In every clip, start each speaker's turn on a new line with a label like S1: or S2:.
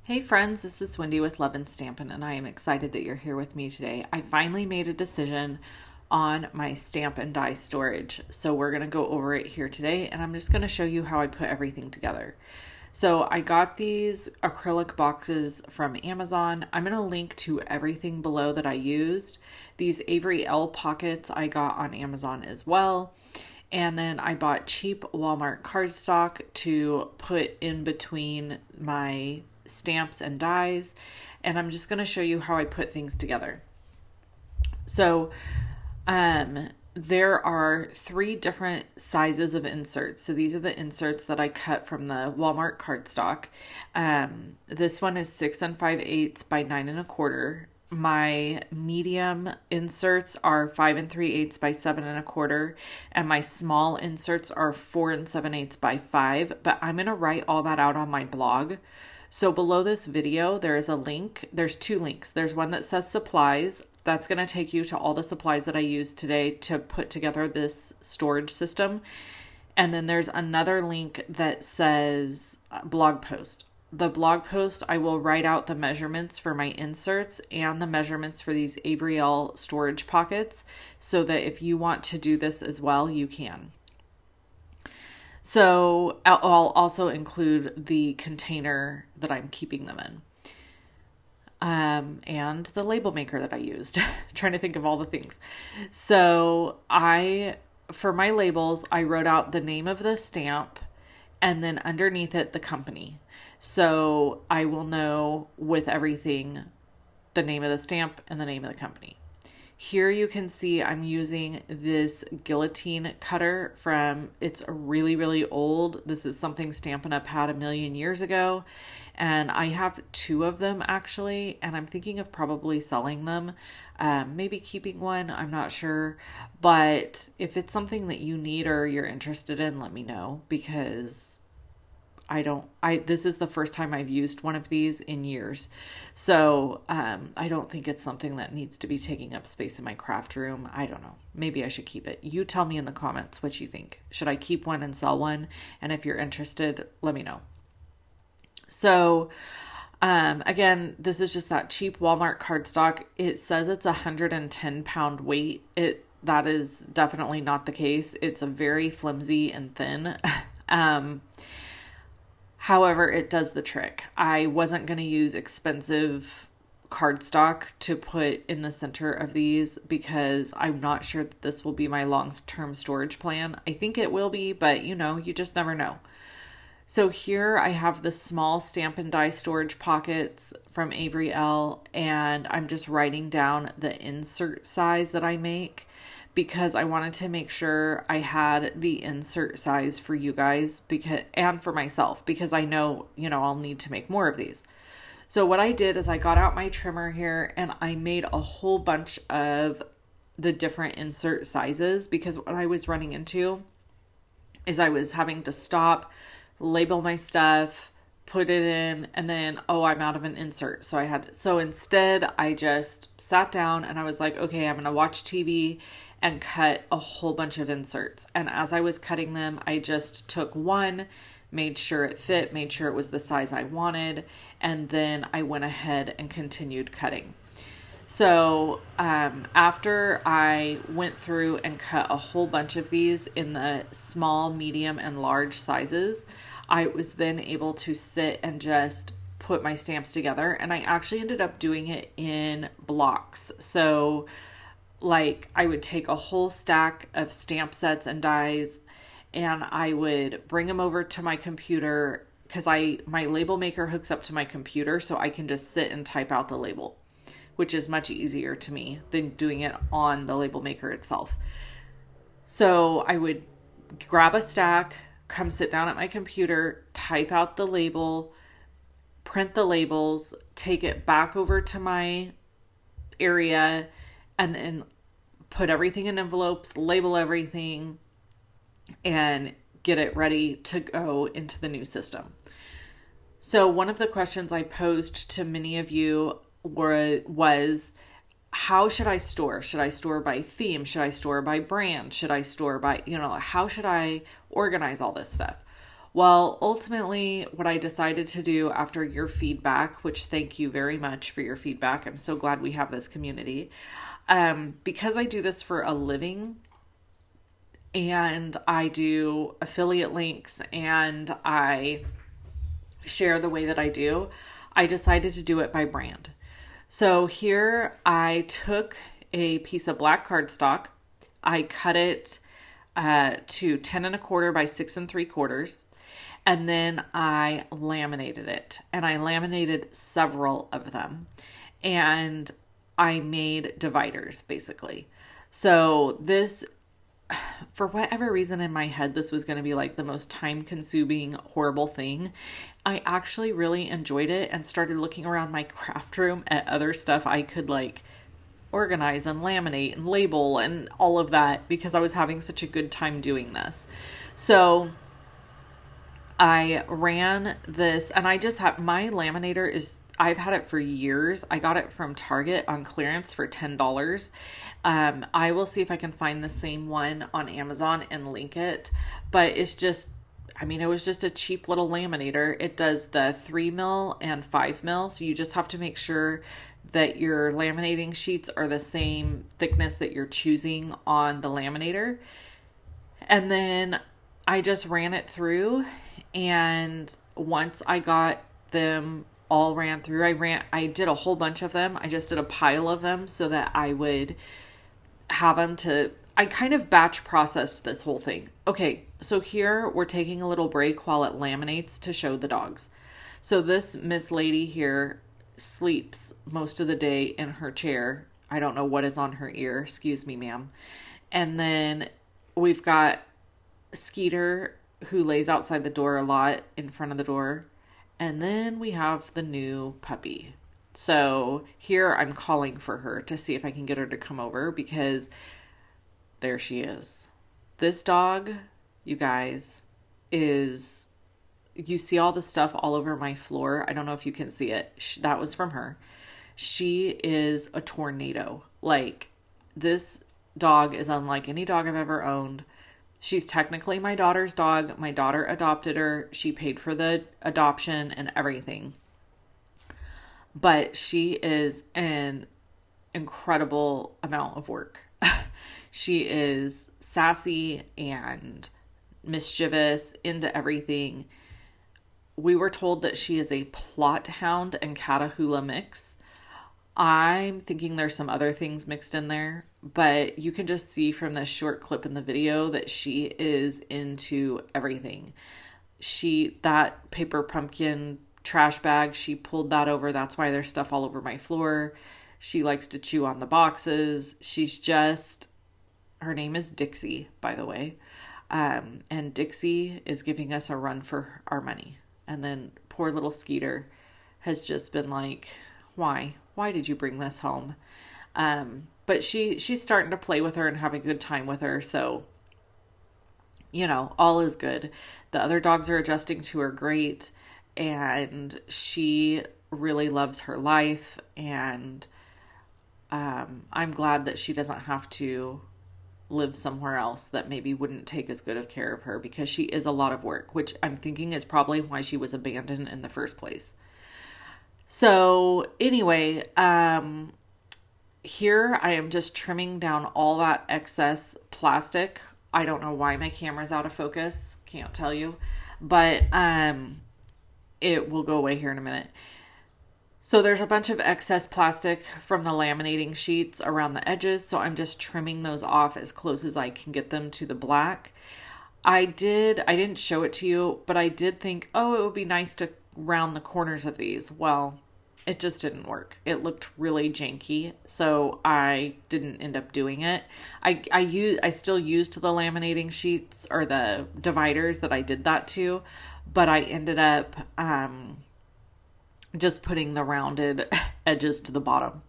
S1: Hey friends, this is Wendy with Love and Stampin', and I am excited that you're here with me today. I finally made a decision on my stamp and die storage, so we're going to go over it here today, and I'm just going to show you how I put everything together. So I got these acrylic boxes from Amazon. I'm going to link to everything below that I used. These Avery L pockets I got on Amazon as well. And then I bought cheap Walmart cardstock to put in between my stamps and dies. And I'm just going to show you how I put things together. So there are 3 different sizes of inserts. So these are the inserts that I cut from the Walmart cardstock. This one is 6 5/8 by 9 1/4. My medium inserts are 5 3/8 by 7 1/4, and my small inserts are 4 7/8 by 5. But I'm going to write all that out on my blog. So below this video, there is a link. There's 2 links. There's one that says supplies. That's going to take you to all the supplies that I used today to put together this storage system. And then there's another link that says blog post. The blog post, I will write out the measurements for my inserts and the measurements for these Avery L storage pockets so that if you want to do this as well, you can. So I'll also include the container that I'm keeping them in. And the label maker that I used. Trying to think of all the things. So for my labels, I wrote out the name of the stamp and then underneath it, the company. So I will know with everything the name of the stamp and the name of the company. Here you can see I'm using this guillotine cutter it's really, really old. This is something Stampin' Up! Had a million years ago. And I have 2 of them actually, and I'm thinking of probably selling them. Maybe keeping one, I'm not sure. But if it's something that you need or you're interested in, let me know, because this is the first time I've used one of these in years. So I don't think it's something that needs to be taking up space in my craft room. I don't know. Maybe I should keep it. You tell me in the comments what you think. Should I keep one and sell one? And if you're interested, let me know. So again, this is just that cheap Walmart cardstock. It says it's 110-pound weight. That is definitely not the case. It's a very flimsy and thin. However, it does the trick. I wasn't going to use expensive cardstock to put in the center of these because I'm not sure that this will be my long-term storage plan. I think it will be, but you just never know. So here I have the small stamp and die storage pockets from Avery L, and I'm just writing down the insert size that I make because I wanted to make sure I had the insert size for you guys and for myself, because I know, I'll need to make more of these. So what I did is I got out my trimmer here and I made a whole bunch of the different insert sizes, because what I was running into is I was having to stop, label my stuff, put it in, and then, I'm out of an insert. So instead I just sat down and I was like, okay, I'm going to watch TV and cut a whole bunch of inserts. And as I was cutting them, I just took one, made sure it fit, made sure it was the size I wanted, and then I went ahead and continued cutting. So after I went through and cut a whole bunch of these in the small, medium, and large sizes, I was then able to sit and just put my stamps together. And I actually ended up doing it in blocks. So I would take a whole stack of stamp sets and dies, and I would bring them over to my computer, because my label maker hooks up to my computer, so I can just sit and type out the label, which is much easier to me than doing it on the label maker itself. So I would grab a stack, come sit down at my computer, type out the label, print the labels, take it back over to my area, and then put everything in envelopes, label everything, and get it ready to go into the new system. So one of the questions I posed to many of you was, how should I store? Should I store by theme? Should I store by brand? Should I store by, how should I organize all this stuff? Well, ultimately, what I decided to do after your feedback, which thank you very much for your feedback, I'm so glad we have this community. Because I do this for a living and I do affiliate links and I share the way that I do, I decided to do it by brand. So here I took a piece of black cardstock, I cut it to 10 1/4 by 6 3/4. And then I laminated it, and I laminated several of them, and I made dividers basically. So this, for whatever reason in my head, this was going to be like the most time consuming, horrible thing. I actually really enjoyed it and started looking around my craft room at other stuff I could like organize and laminate and label and all of that because I was having such a good time doing this. So I ran this and I just have my laminator is, I've had it for years. I got it from Target on clearance for $10. I will see if I can find the same one on Amazon and link it, but it's just, I mean, it was just a cheap little laminator. It does the 3 mil and 5 mil. So you just have to make sure that your laminating sheets are the same thickness that you're choosing on the laminator. And then I just ran it through, and once I got them all ran through, I did a whole bunch of them. I just did a pile of them so that I would have them to, I kind of batch processed this whole thing. Okay, so here we're taking a little break while it laminates to show the dogs. So this Miss Lady here sleeps most of the day in her chair. I don't know what is on her ear. Excuse me, ma'am. And then we've got Skeeter, who lays outside the door a lot in front of the door. And then we have the new puppy. So here I'm calling for her to see if I can get her to come over because there she is. This dog, you guys, is, you see all the stuff all over my floor. I don't know if you can see it. That was from her. She is a tornado. Like, this dog is unlike any dog I've ever owned. She's technically my daughter's dog. My daughter adopted her. She paid for the adoption and everything. But she is an incredible amount of work. She is sassy and mischievous, into everything. We were told that she is a plot hound and Catahoula mix. I'm thinking there's some other things mixed in there, but you can just see from this short clip in the video that she is into everything. That paper pumpkin trash bag, she pulled that over. That's why there's stuff all over my floor. She likes to chew on the boxes. She's just, her name is Dixie, by the way. And Dixie is giving us a run for our money. And then poor little Skeeter has just been like, why? Why did you bring this home? But she's starting to play with her and have a good time with her. So, you know, all is good. The other dogs are adjusting to her great. And she really loves her life. And I'm glad that she doesn't have to live somewhere else that maybe wouldn't take as good of care of her, because she is a lot of work, which I'm thinking is probably why she was abandoned in the first place. So anyway, here I am just trimming down all that excess plastic. I don't know why my camera's out of focus. Can't tell you, but it will go away here in a minute. So there's a bunch of excess plastic from the laminating sheets around the edges. So I'm just trimming those off as close as I can get them to the black. I didn't show it to you, but I did think, oh, it would be nice to round the corners of these. Well, it just didn't work. It looked really janky, so I didn't end up doing it. I still used the laminating sheets or the dividers that I did that to, but I ended up just putting the rounded edges to the bottom.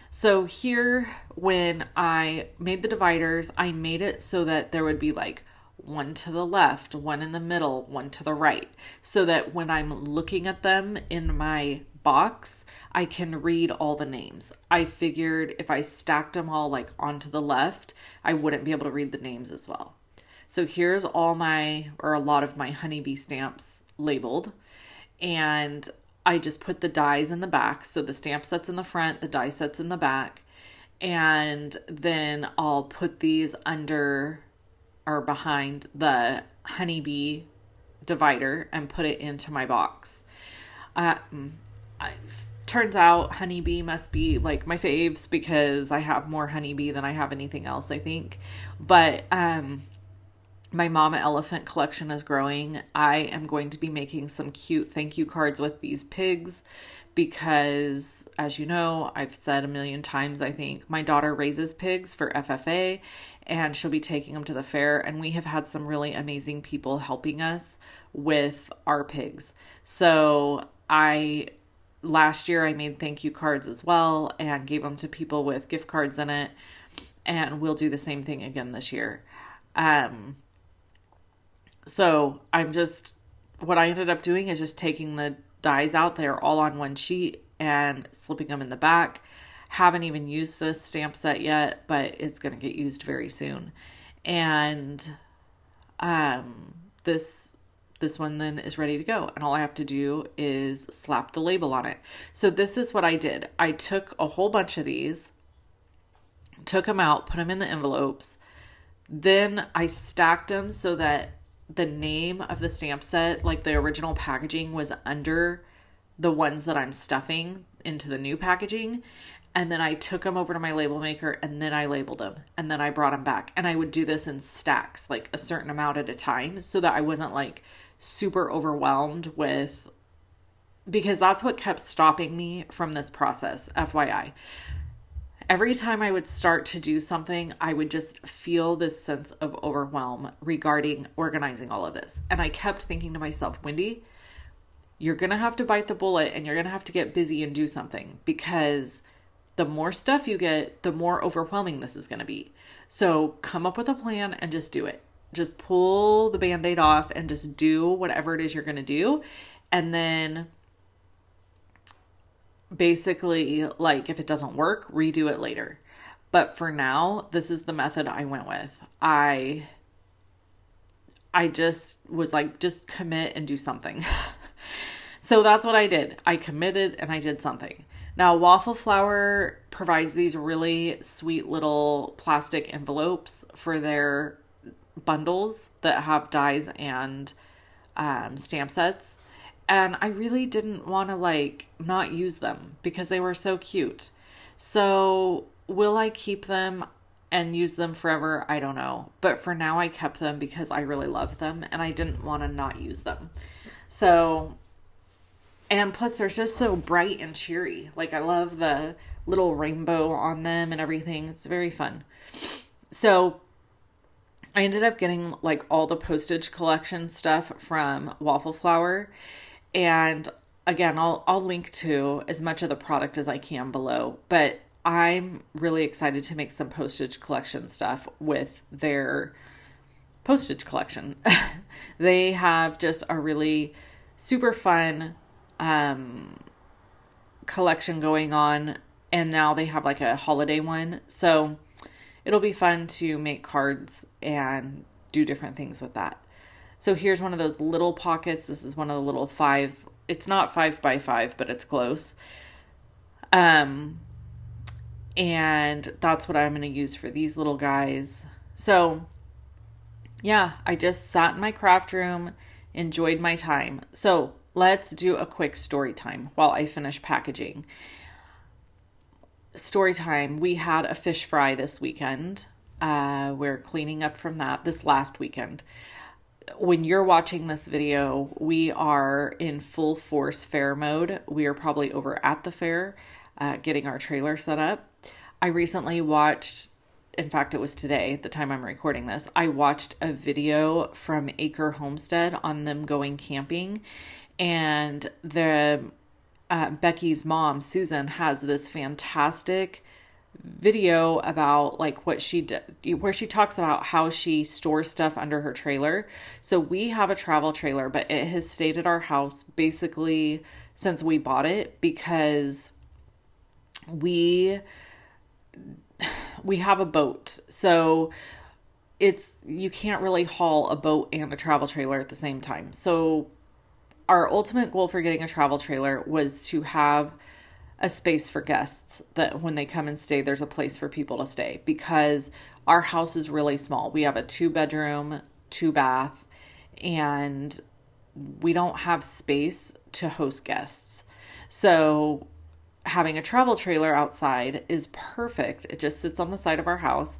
S1: So here, when I made the dividers, I made it so that there would be like one to the left, one in the middle, one to the right, so that when I'm looking at them in my box, I can read all the names. I figured if I stacked them all like onto the left, I wouldn't be able to read the names as well. So here's all my, or a lot of my honeybee stamps labeled. And I just put the dies in the back. So the stamp set's in the front, the die set's in the back. And then I'll put these under or behind the honeybee divider and put it into my box. I, turns out honeybee must be like my faves because I have more honeybee than I have anything else, I think. But my mama elephant collection is growing. I am going to be making some cute thank you cards with these pigs because, as you know, I've said a million times, I think my daughter raises pigs for FFA and she'll be taking them to the fair. And we have had some really amazing people helping us with our pigs. So last year I made thank you cards as well and gave them to people with gift cards in it. And we'll do the same thing again this year. So what I ended up doing is just taking the dies out. They're all on one sheet and slipping them in the back. Haven't even used this stamp set yet, but it's going to get used very soon. And this one then is ready to go. And all I have to do is slap the label on it. So this is what I did. I took a whole bunch of these, took them out, put them in the envelopes. Then I stacked them so that the name of the stamp set, like the original packaging, was under the ones that I'm stuffing into the new packaging. And then I took them over to my label maker and then I labeled them and then I brought them back. And I would do this in stacks, like a certain amount at a time, so that I wasn't like super overwhelmed with, because that's what kept stopping me from this process, FYI. Every time I would start to do something, I would just feel this sense of overwhelm regarding organizing all of this. And I kept thinking to myself, Wendy, you're going to have to bite the bullet and you're going to have to get busy and do something, because the more stuff you get, the more overwhelming this is going to be. So come up with a plan and just do it. Just pull the Band-Aid off and just do whatever it is you're going to do. And then basically, like, if it doesn't work, redo it later. But for now, this is the method I went with. I just was like, just commit and do something. So that's what I did. I committed and I did something. Now, Waffle Flower provides these really sweet little plastic envelopes for their bundles that have dies and stamp sets. And I really didn't want to like not use them because they were so cute. So will I keep them and use them forever? I don't know. But for now I kept them because I really love them and I didn't want to not use them. So, and plus they're just so bright and cheery. Like I love the little rainbow on them and everything. It's very fun. So I ended up getting like all the postage collection stuff from Waffle Flower. And again, I'll link to as much of the product as I can below, but I'm really excited to make some postage collection stuff with their postage collection. They have just a really super fun collection going on, and now they have like a holiday one. So it'll be fun to make cards and do different things with that. So here's one of those little pockets. This is one of the little 5. It's not 5x5, but it's close. And that's what I'm going to use for these little guys. So yeah, I just sat in my craft room, enjoyed my time. So let's do a quick story time while I finish packaging. Story time. We had a fish fry this weekend. We're cleaning up from that this last weekend. When you're watching this video, we are in full force fair mode. We are probably over at the fair, getting our trailer set up. I recently watched, in fact, it was today, at the time I'm recording this, I watched a video from Acre Homestead on them going camping. And Becky's mom, Susan, has this fantastic video about like what she did, where she talks about how she stores stuff under her trailer. So we have a travel trailer, but it has stayed at our house basically since we bought it because we have a boat. So you can't really haul a boat and a travel trailer at the same time. So our ultimate goal for getting a travel trailer was to have a space for guests, that when they come and stay, there's a place for people to stay, because our house is really small. We have a 2-bedroom, 2-bath, and we don't have space to host guests. So having a travel trailer outside is perfect. It just sits on the side of our house.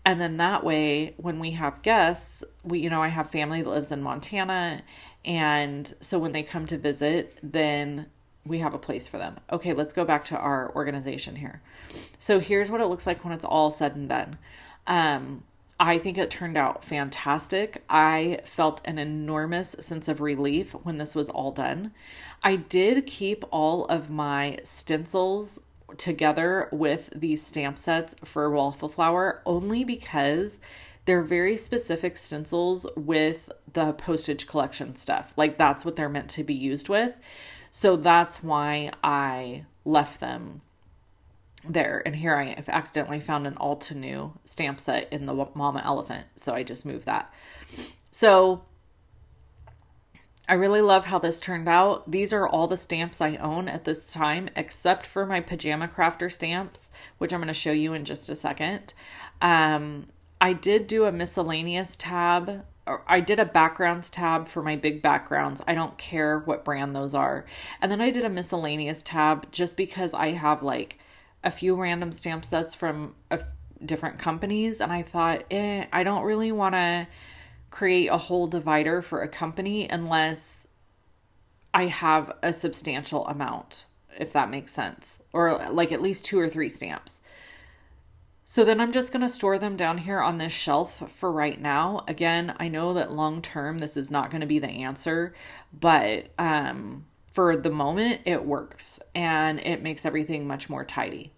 S1: And then that way, when we have guests, I have family that lives in Montana. And so when they come to visit, then we have a place for them. Okay, let's go back to our organization here. So here's what it looks like when it's all said and done. I think it turned out fantastic. I felt an enormous sense of relief when this was all done. I did keep all of my stencils together with these stamp sets for Waffle Flower, only because they're very specific stencils with the postage collection stuff. Like, that's what they're meant to be used with. So that's why I left them there. And here I have accidentally found an Altenew stamp set in the Mama Elephant. So I just moved that. So I really love how this turned out. These are all the stamps I own at this time, except for my Pajama Crafter stamps, which I'm going to show you in just a second. I did do a miscellaneous tab. Or I did a backgrounds tab for my big backgrounds. I don't care what brand those are. And then I did a miscellaneous tab just because I have like a few random stamp sets from different companies. And I thought, I don't really want to create a whole divider for a company unless I have a substantial amount, if that makes sense, or like at least 2 or 3 stamps. So then I'm just going to store them down here on this shelf for right now. Again, I know that long term this is not going to be the answer, but for the moment it works and it makes everything much more tidy.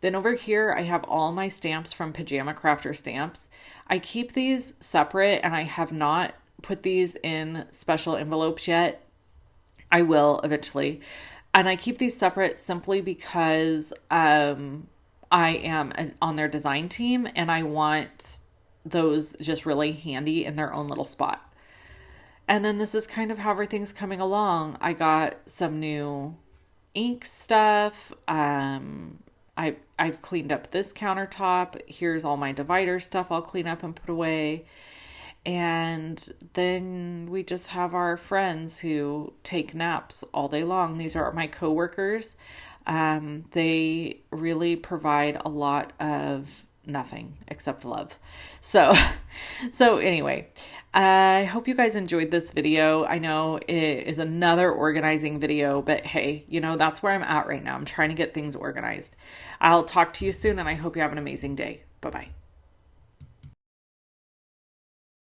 S1: Then over here I have all my stamps from Pajama Crafter Stamps. I keep these separate and I have not put these in special envelopes yet. I will eventually. And I keep these separate simply because I am on their design team and I want those just really handy in their own little spot. And then this is kind of how everything's coming along. I got some new ink stuff. I've cleaned up this countertop. Here's all my divider stuff I'll clean up and put away. And then we just have our friends who take naps all day long. These are my coworkers. They really provide a lot of nothing except love. So anyway, I hope you guys enjoyed this video. I know it is another organizing video, but hey, that's where I'm at right now. I'm trying to get things organized. I'll talk to you soon and I hope you have an amazing day. Bye-bye.